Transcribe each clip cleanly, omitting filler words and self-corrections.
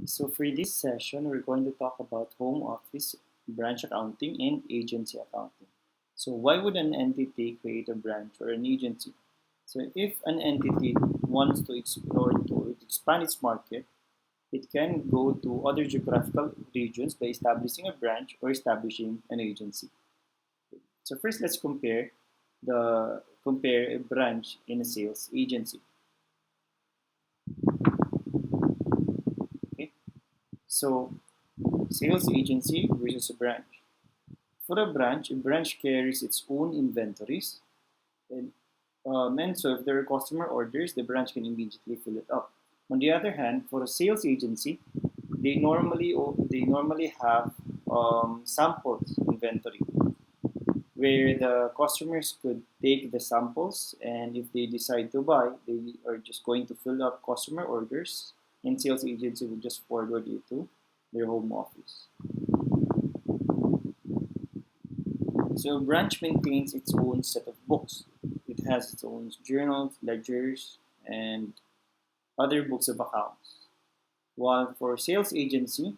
So for this session, we're going to talk about home office, branch accounting, and agency accounting. So why would an entity create a branch or an agency? So if an entity wants to explore to expand its market, it can go to other geographical regions by establishing a branch or establishing an agency. So first, let's compare a branch in a sales agency. Okay, so sales agency versus a branch. For a branch carries its own inventories, and, and so if there are customer orders, the branch can immediately fill it up. On the other hand, for a sales agency, they normally have samples inventory where the customers could take the samples, and if they decide to buy, they are just going to fill up customer orders, and sales agency will just forward it to their home office. So a branch maintains its own set of books. It has its own journals, ledgers, and other books of accounts. While for sales agency,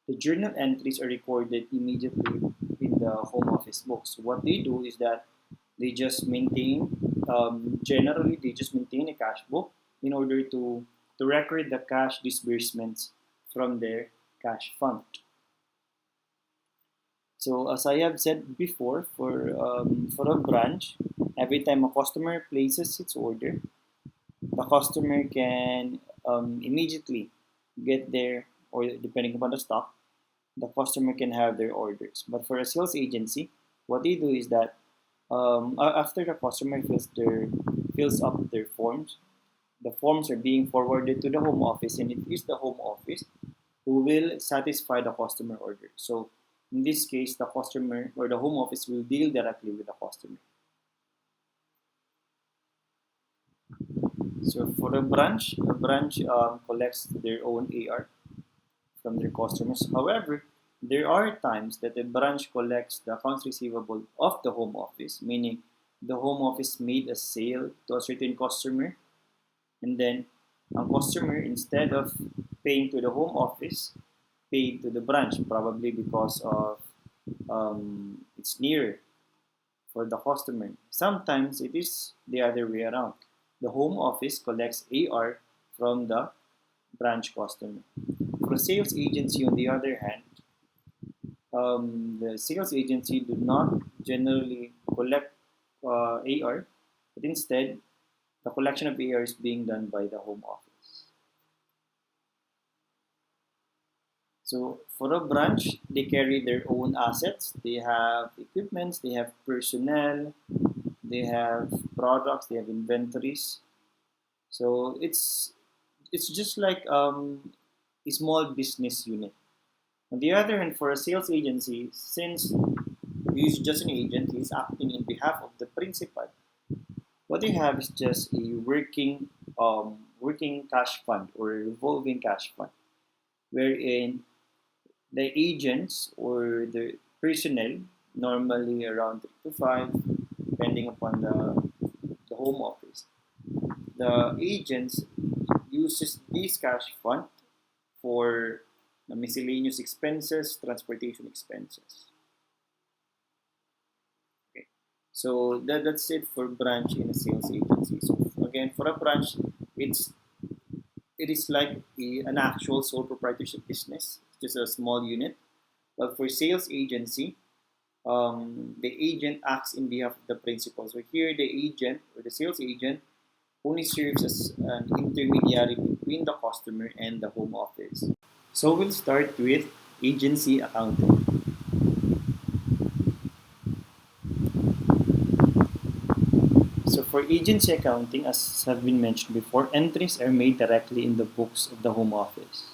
the journal entries are recorded immediately in the home office books. What they do is that they just generally, they just maintain a cash book in order to record the cash disbursements from their cash fund. So as I have said before, for a branch, every time a customer places its order, the customer can immediately get their, or depending upon the stock, the customer can have their orders. But for a sales agency, what they do is that after the customer fills up their forms, the forms are being forwarded to the home office, and it is the home office who will satisfy the customer order. So in this case, the customer or the home office will deal directly with the customer. So for a branch collects their own AR from their customers. However, there are times that a branch collects the accounts receivable of the home office, meaning the home office made a sale to a certain customer, and then a customer, instead of paying to the home office, paid to the branch, probably because of it's nearer for the customer. Sometimes it is the other way around. The home office collects AR from the branch customer. For a sales agency, on the other hand, the sales agency do not generally collect AR, but instead, the collection of AR is being done by the home office. So for a branch, they carry their own assets. They have equipments, they have personnel, they have products, they have inventories. So it's just like a small business unit. On the other hand, for a sales agency, since he's just an agent, he's acting in behalf of the principal. What they have is just a working cash fund or a revolving cash fund, wherein the agents or the personnel, normally around 3 to 5, depending upon the home office. The agents uses this cash fund for the miscellaneous expenses, transportation expenses. Okay. So that's it for branch in a sales agency. So again, for a branch, it's it is like an actual sole proprietorship business, just a small unit. But for sales agency, the agent acts in behalf of the principal. So here, the agent or the sales agent only serves as an intermediary between the customer and the home office. So we'll start with agency accounting. So for agency accounting, as have been mentioned before, entries are made directly in the books of the home office.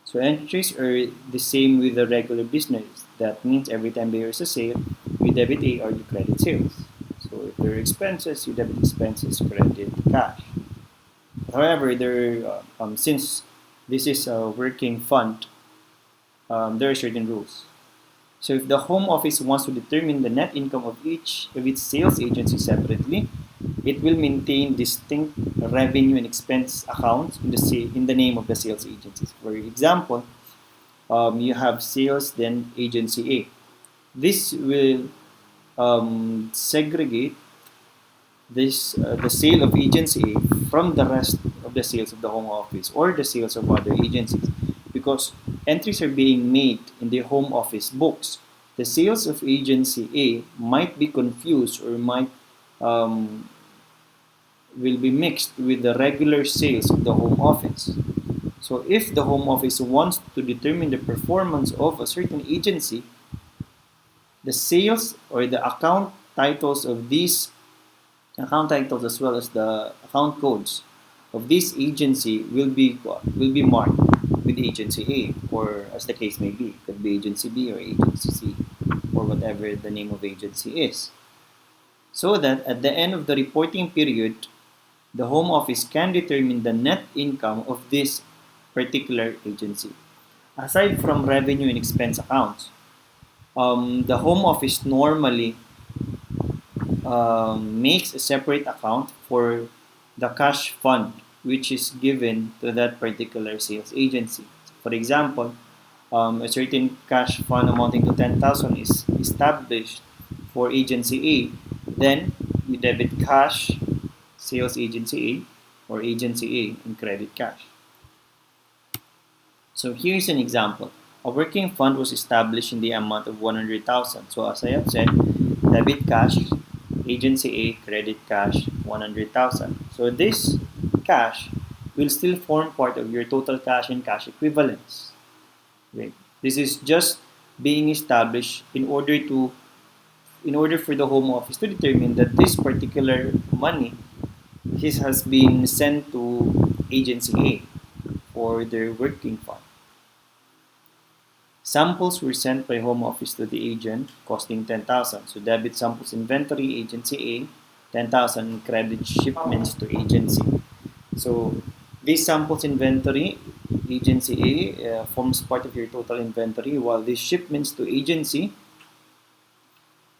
So entries are the same with the regular business. That means every time there is a sale, you debit A or you credit sales. So if there are expenses, you debit expenses, credit cash. However, since this is a working fund, there are certain rules. So if the home office wants to determine the net income of each of its sales agency separately, it will maintain distinct revenue and expense accounts in the name of the sales agencies. For example, you have sales, then agency A. This will segregate the sale of agency A from the rest of the sales of the home office or the sales of other agencies, because entries are being made in the home office books. The sales of agency A might be confused or might um, will be mixed with the regular sales of the home office. So if the home office wants to determine the performance of a certain agency, the sales or the account titles as well as the account codes of this agency will be marked with agency A, or as the case may be, it could be agency B or agency C, or whatever the name of agency is, so that at the end of the reporting period, the home office can determine the net income of this particular agency. Aside from revenue and expense accounts, the home office normally makes a separate account for the cash fund which is given to that particular sales agency. For example, a certain cash fund amounting to 10,000 is established for agency A. Then we debit cash sales agency A or agency A and credit cash. So here's an example. A working fund was established in the amount of 100,000. So as I have said, debit cash, agency A, credit cash, 100,000. So this cash will still form part of your total cash and cash equivalents. Okay? This is just being established in order for the home office to determine that this particular money has been sent to agency A for their working fund. Samples were sent by home office to the agent costing 10,000. So debit samples inventory, agency A, 10,000, credit shipments to agency. So these samples inventory, agency A, forms part of your total inventory, while these shipments to agency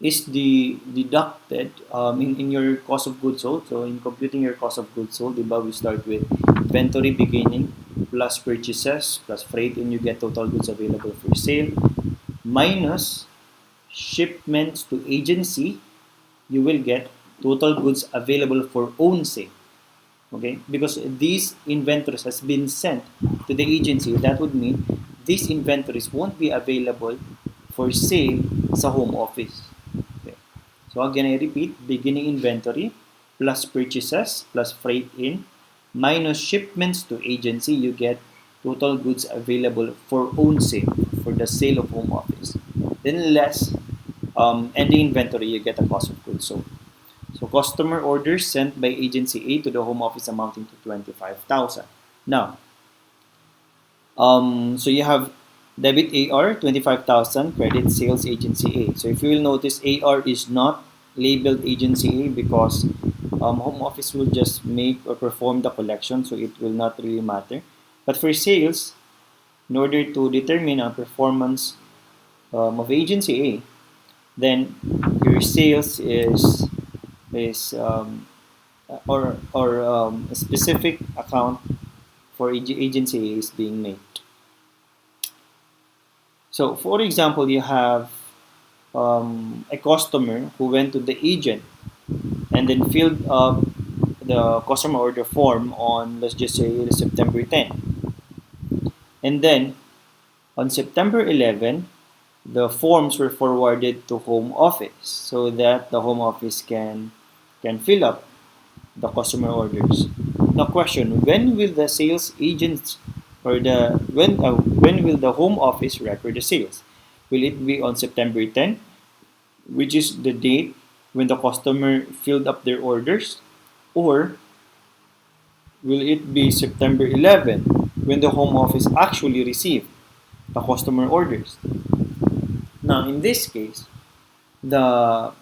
is deducted in your cost of goods sold. So in computing your cost of goods sold, we start with inventory beginning plus purchases plus freight, and you get total goods available for sale minus shipments to agency, you will get total goods available for own sale. Okay, because these inventories has been sent to the agency, that would mean these inventories won't be available for sale sa home office. Okay. So again, I repeat, beginning inventory plus purchases plus freight in minus shipments to agency, you get total goods available for own sale, for the sale of home office. Then less ending inventory, you get a cost of goods sold. So customer orders sent by agency A to the home office amounting to 25,000. Now, so you have debit AR 25,000, credit sales agency A. So if you will notice, AR is not labeled agency A because home office will just make or perform the collection, so it will not really matter. But for sales, in order to determine a performance of agency A, then your sales is a specific account for agency A is being made. So for example, you have a customer who went to the agent and then filled up the customer order form on, let's just say, September 10. And then on September 11, the forms were forwarded to home office so that the home office can fill up the customer orders. Now question, when will the sales agents or when will the home office record the sales? Will it be on September 10, which is the date when the customer filled up their orders, or will it be September 11 when the home office actually received the customer orders? Now in this case, the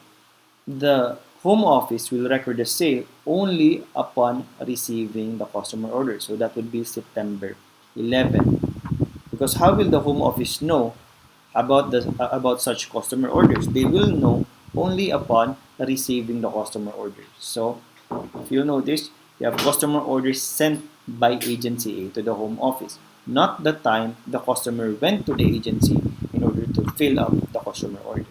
home office will record the sale only upon receiving the customer order. So that would be September 11. Because how will the home office know about such customer orders? They will know only upon receiving the customer orders. So If you'll notice, you have customer orders sent by agency A to the home office, not the time the customer went to the agency in order to fill up the customer order.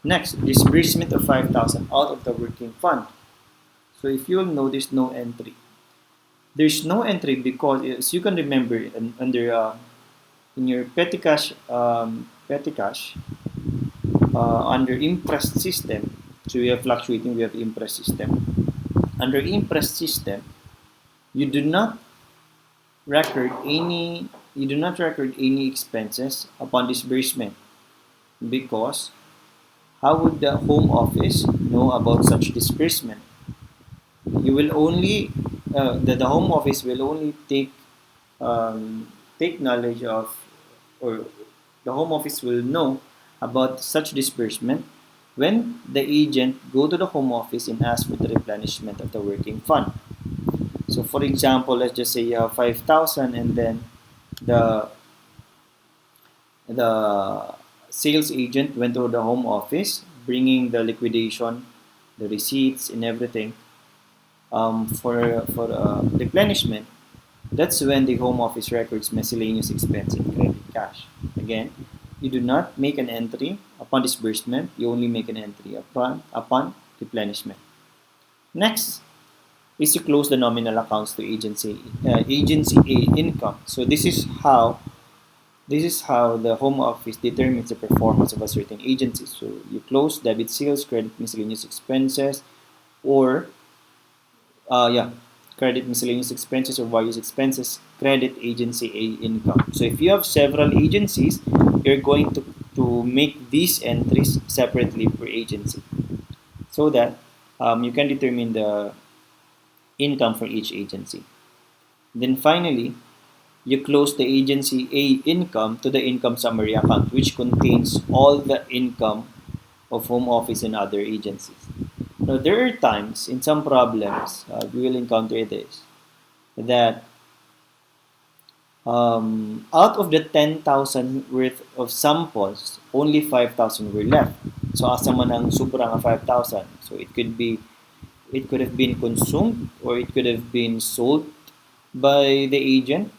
Next, disbursement of 5,000 out of the working fund. So if you'll notice, no entry. There's no entry because, as you can remember, under in your petty cash under imprest system. So we have fluctuating, we have imprest system. Under imprest system, you do not record any expenses upon disbursement, because how would the home office know about such disbursement? You will only the home office will only take knowledge of, or the home office will know about such disbursement when the agent go to the home office and ask for the replenishment of the working fund. So for example, let's just say you have 5,000, and then the the sales agent went to the home office bringing the liquidation, the receipts and everything for replenishment. That's when the home office records miscellaneous expense in credit cash. Again, you do not make an entry upon disbursement, you only make an entry upon replenishment. Next is to close the nominal accounts to agency A income. So this is how the home office determines the performance of a certain agency. So you close debit sales, credit miscellaneous expenses, or yeah, credit miscellaneous expenses or various expenses, credit agency A income. So if you have several agencies, you're going to make these entries separately per agency, so that you can determine the income for each agency. Then finally, you close the agency A income to the income summary account, which contains all the income of home office and other agencies. Now, there are times in some problems we will encounter this, that out of the 10,000 worth of samples, only 5,000 were left. So asa man ang sobra nga 5,000. So it could have been consumed, or it could have been sold by the agent.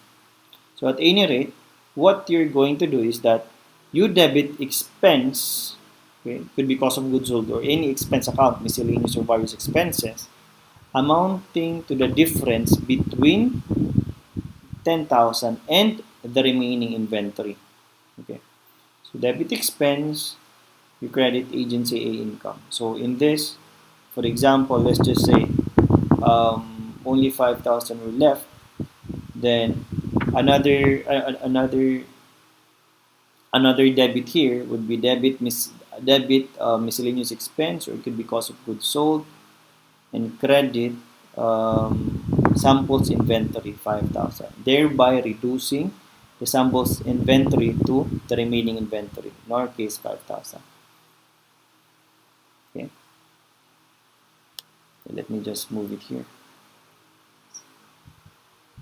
So at any rate, what you're going to do is that you debit expense, okay, could be cost of goods sold or any expense account, miscellaneous or various expenses, amounting to the difference between 10,000 and the remaining inventory. Okay, so debit expense, you credit agency A income. So in this, for example, let's just say only 5,000 were left. Then another debit here would be debit miscellaneous expense, or it could be cost of goods sold, and credit samples inventory 5,000, thereby reducing the samples inventory to the remaining inventory, in our case 5,000. Okay, so let me just move it here.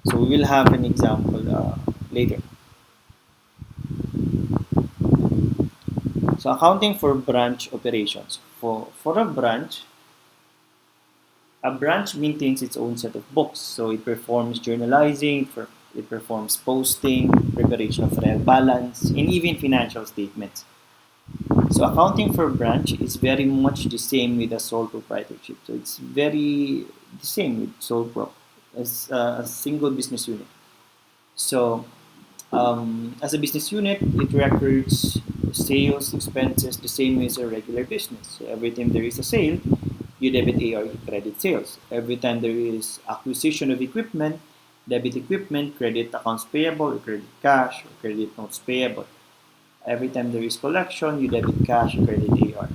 So we will have an example later. So accounting for branch operations. For a branch maintains its own set of books. So it performs journalizing, it performs posting, preparation of trial balance, and even financial statements. So accounting for branch is very much the same with a sole proprietorship. So it's very the same with sole prop as a single business unit. So as a business unit, it records sales expenses the same way as a regular business. So every time there is a sale, you debit AR, you credit sales. Every time there is acquisition of equipment, debit equipment, credit accounts payable, or credit cash, or credit notes payable. Every time there is collection, you debit cash, or credit AR.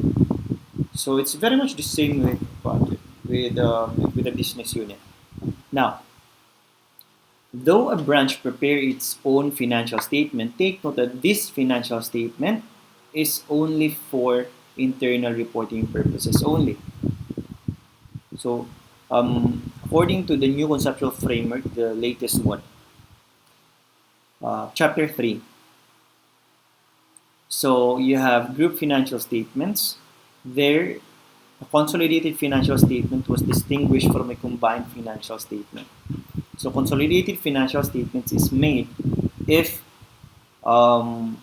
So it's very much the same with a business unit. Now, though a branch prepare its own financial statement, take note that this financial statement is only for internal reporting purposes only. So, according to the new conceptual framework, the latest one, chapter 3. So, you have group financial statements. There, a consolidated financial statement was distinguished from a combined financial statement. So consolidated financial statements is made if um,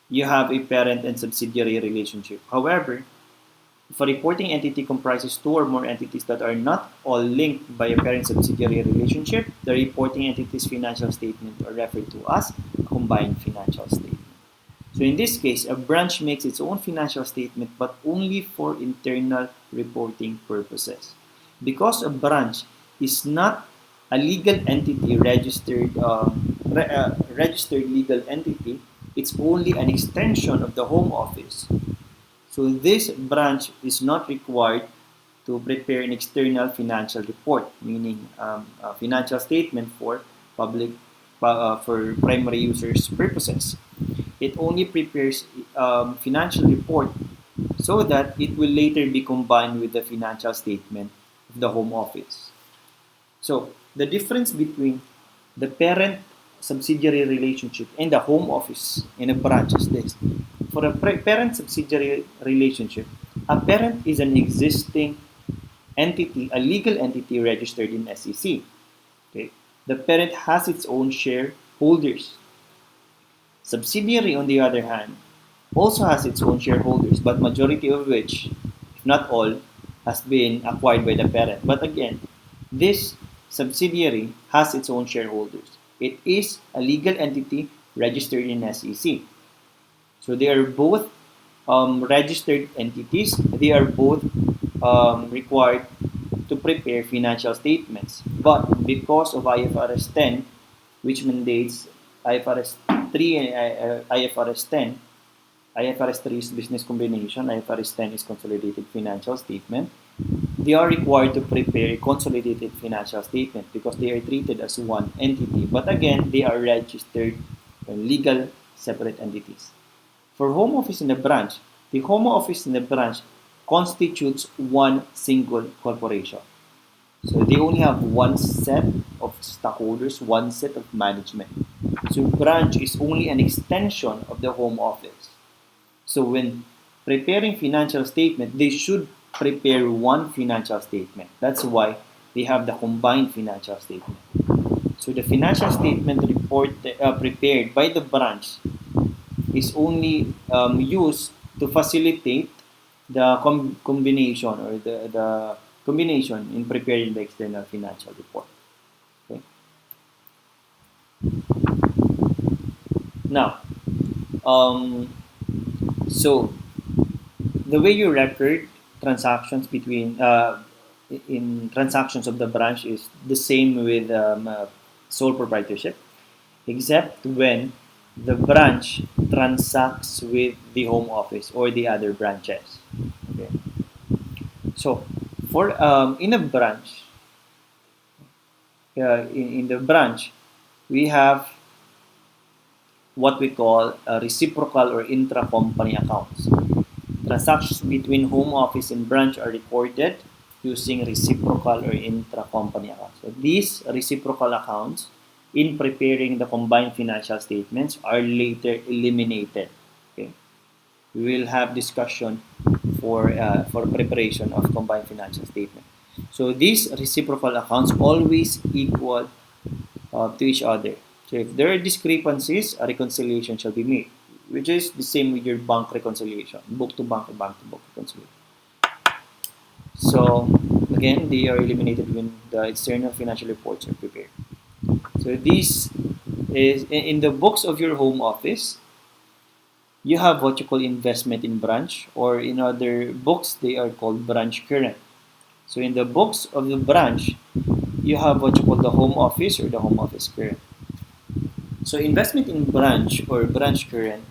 you have a parent and subsidiary relationship. However, if a reporting entity comprises two or more entities that are not all linked by a parent-subsidiary relationship, the reporting entity's financial statement are referred to as a combined financial statement. So in this case, a branch makes its own financial statement but only for internal reporting purposes. Because a branch is not a legal entity registered legal entity, it's only an extension of the home office. So this branch is not required to prepare an external financial report, meaning a financial statement for public for primary users purposes. It only prepares financial report so that it will later be combined with the financial statement of the home office. So the difference between the parent subsidiary relationship and the home office in a branch is this. For a parent subsidiary relationship, a parent is an existing entity, a legal entity registered in SEC. Okay? The parent has its own shareholders. Subsidiary, on the other hand, also has its own shareholders, but majority of which, if not all, has been acquired by the parent. But again, this subsidiary has its own shareholders. It is a legal entity registered in SEC. So they are both registered entities. They are both required to prepare financial statements. But because of IFRS 10, which mandates IFRS 3 and IFRS 10, IFRS 3 is business combination, IFRS 10 is consolidated financial statement, they are required to prepare a consolidated financial statement because they are treated as one entity. But again, they are registered legal separate entities. For home office in a branch, the home office in the branch constitutes one single corporation. So they only have one set of stockholders, one set of management. So branch is only an extension of the home office. So when preparing financial statement, they should prepare one financial statement. That's why they have the combined financial statement. So the financial statement prepared by the branch is only used to facilitate the combination or the combination in preparing the external financial report. Okay. Now, so the way you record transactions between in transactions of the branch is the same with sole proprietorship, except when the branch transacts with the home office or the other branches. Okay. So, for in a branch, in the branch, we have what we call reciprocal or intra-company accounts. Transactions between home office and branch are recorded using reciprocal or intra-company accounts. So these reciprocal accounts, in preparing the combined financial statements, are later eliminated. Okay, we will have discussion for preparation of combined financial statement. So these reciprocal accounts always equal to each other. So if there are discrepancies, a reconciliation shall be made, which is the same with your bank reconciliation, book to bank and bank to book reconciliation. So again, they are eliminated when the external financial reports are prepared. So this is in the books of your home office. You have what you call investment in branch, or in other books they are called branch current. So in the books of the branch, you have what you call the home office or the home office current. So investment in branch or branch current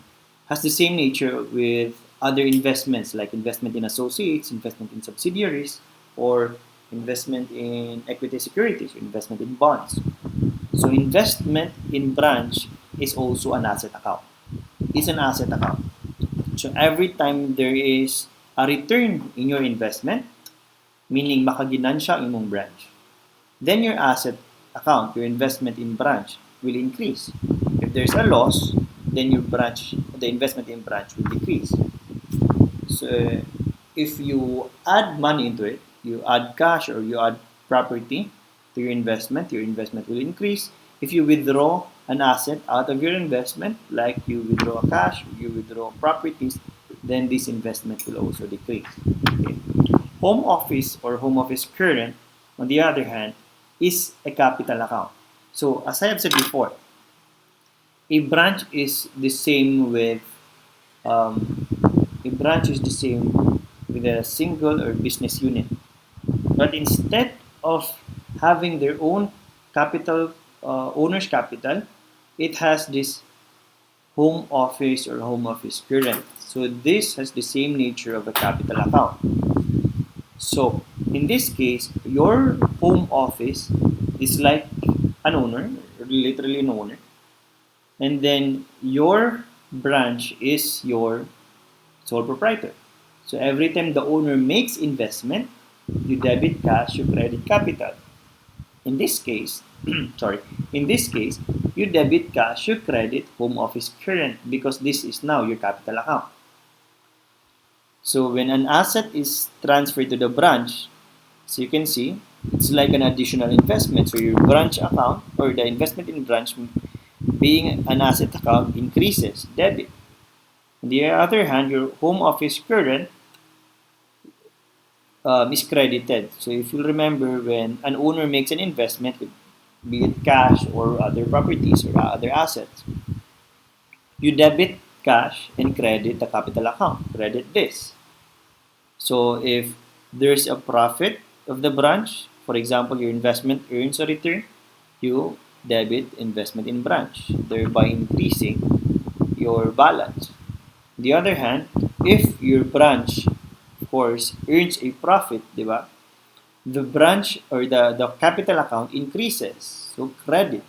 has the same nature with other investments like investment in associates, investment in subsidiaries, or investment in equity securities, or investment in bonds. So investment in branch is also an asset account. It's an asset account. So every time there is a return in your investment, meaning makaginansya imong branch, then your asset account, your investment in branch, will increase. If there's a loss, then your branch, the investment in branch will decrease. So if you add money into it, you add cash or you add property to your investment will increase. If you withdraw an asset out of your investment, like you withdraw cash, you withdraw properties, then this investment will also decrease. Okay. Home office or home office current, on the other hand, is a capital account. So as I have said before, a branch is the same with um, a branch is the same with a single or business unit. But instead of having their own capital, owner's capital, it has this home office or home office current. So this has the same nature of a capital account. So in this case, your home office is like an owner, literally an owner, and then your branch is your sole proprietor. So every time the owner makes investment, you debit cash, you credit capital. In this case, sorry, in this case, you debit cash, you credit home office current because this is now your capital account. So when an asset is transferred to the branch, so you can see it's like an additional investment. So your branch account or the investment in branch being an asset account increases, debit. On the other hand, your home office current is credited. So if you remember when an owner makes an investment, be it cash or other properties or other assets, you debit cash and credit the capital account, credit this. So if there's a profit of the branch, for example, your investment earns a return, you debit investment in branch, thereby increasing your balance. On the other hand, if your branch, of course, earns a profit, di ba? The branch or the capital account increases, so credit.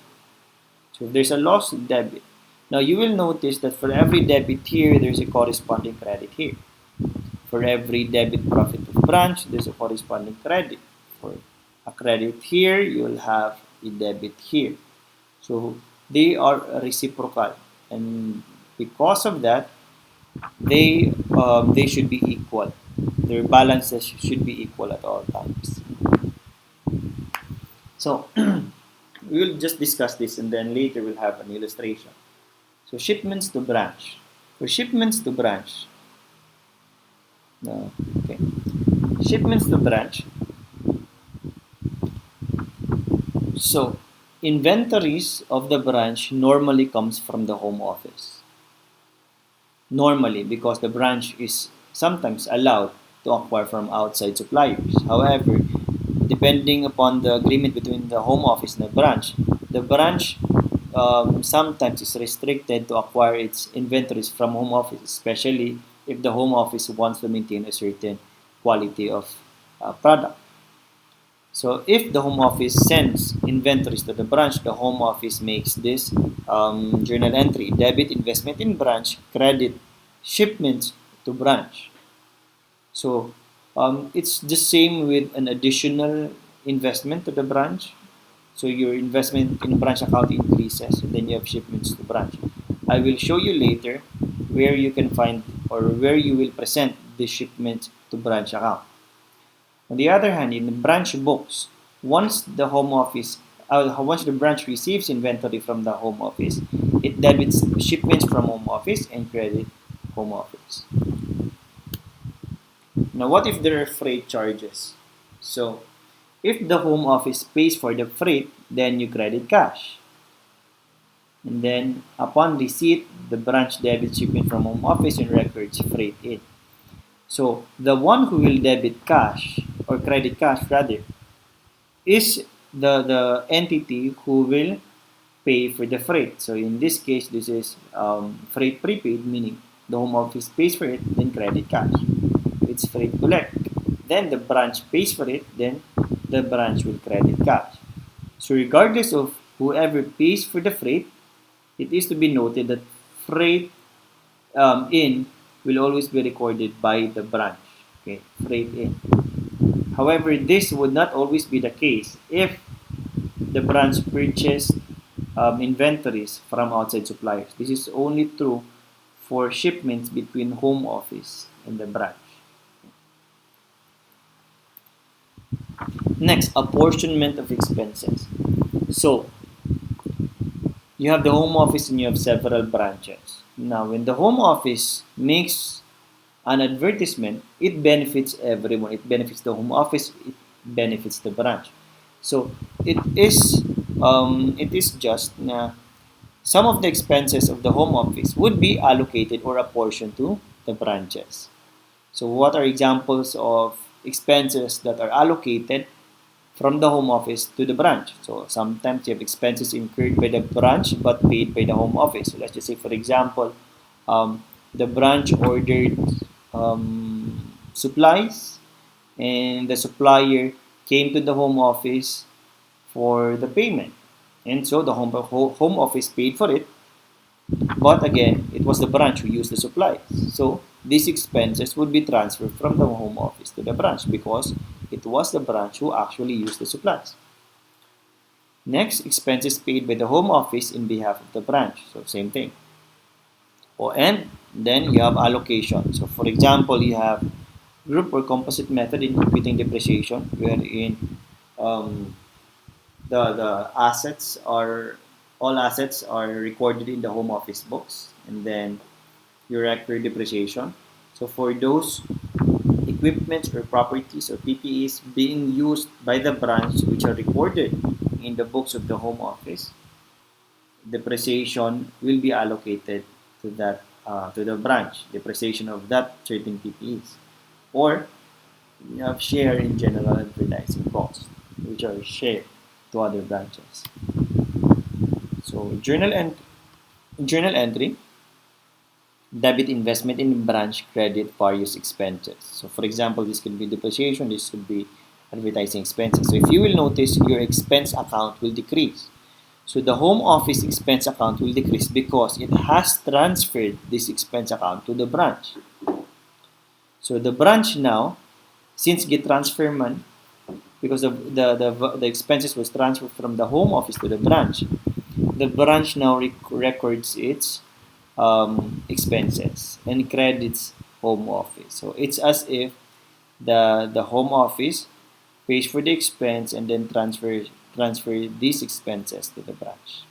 So if there's a loss, debit. Now you will notice that for every debit here, there's a corresponding credit here. For every debit profit of branch, there's a corresponding credit. For a credit here, you'll have a debit here. So they are reciprocal, and because of that, they should be equal. Their balances should be equal at all times. So we will just discuss this, and then later we'll have an illustration. So shipments to branch. For shipments to branch, no, okay. Shipments to branch. So inventories of the branch normally comes from the home office. Normally, because the branch is sometimes allowed to acquire from outside suppliers. However, depending upon the agreement between the home office and the branch sometimes is restricted to acquire its inventories from home office, especially if the home office wants to maintain a certain quality of product. So if the home office sends inventories to the branch, the home office makes this journal entry: debit investment in branch, credit shipments to branch. So it's the same with an additional investment to the branch. So your investment in branch account increases, and then you have shipments to branch. I will show you later where you can find or where you will present the shipments to branch account. On the other hand, in the branch books, once the once the branch receives inventory from the home office, it debits shipments from home office and credit home office. Now, what if there are freight charges? So, if the home office pays for the freight, then you credit cash. And then, upon receipt, the branch debits shipment from home office and records freight in. So, the one who will debit cash, or credit cash rather, is the entity who will pay for the freight. So, in this case, this is freight prepaid, meaning the home office pays for it, then credit cash. It's freight collect. Then the branch pays for it, then the branch will credit cash. So regardless of whoever pays for the freight, it is to be noted that freight in will always be recorded by the branch. Okay, freight in. However, this would not always be the case if the branch purchased inventories from outside suppliers. This is only true for shipments between home office and the branch. Next, apportionment of expenses. So, you have the home office and you have several branches. Now, when the home office makes an advertisement, it benefits everyone. It benefits the home office, it benefits the branch. So, it is just na some of the expenses of the home office would be allocated or apportioned to the branches. So, what are examples of expenses that are allocated from the home office to the branch? So, sometimes you have expenses incurred by the branch but paid by the home office. So, let's just say, for example, the branch ordered supplies, and the supplier came to the home office for the payment. And so the home office paid for it, but again, it was the branch who used the supplies. So these expenses would be transferred from the home office to the branch because it was the branch who actually used the supplies. Next, expenses paid by the home office in behalf of the branch. So same thing. And then you have allocation. So for example, you have group or composite method in computing depreciation, wherein um, the assets are all assets are recorded in the home office books, and then you record depreciation. So for those equipments or properties or PPEs being used by the branch which are recorded in the books of the home office, depreciation will be allocated to that to the branch, depreciation of that certain PPEs. Or you have share in general advertising costs, which are shared to other branches. So journal entry, debit investment in branch, credit various expenses. So for example, this could be depreciation, this could be advertising expenses. So if you will notice, your expense account will decrease. So the home office expense account will decrease because it has transferred this expense account to the branch. So the branch now, since get transfer man, because the expenses was transferred from the home office to the branch now records its expenses and credits home office. So it's as if the home office pays for the expense and then transfer these expenses to the branch.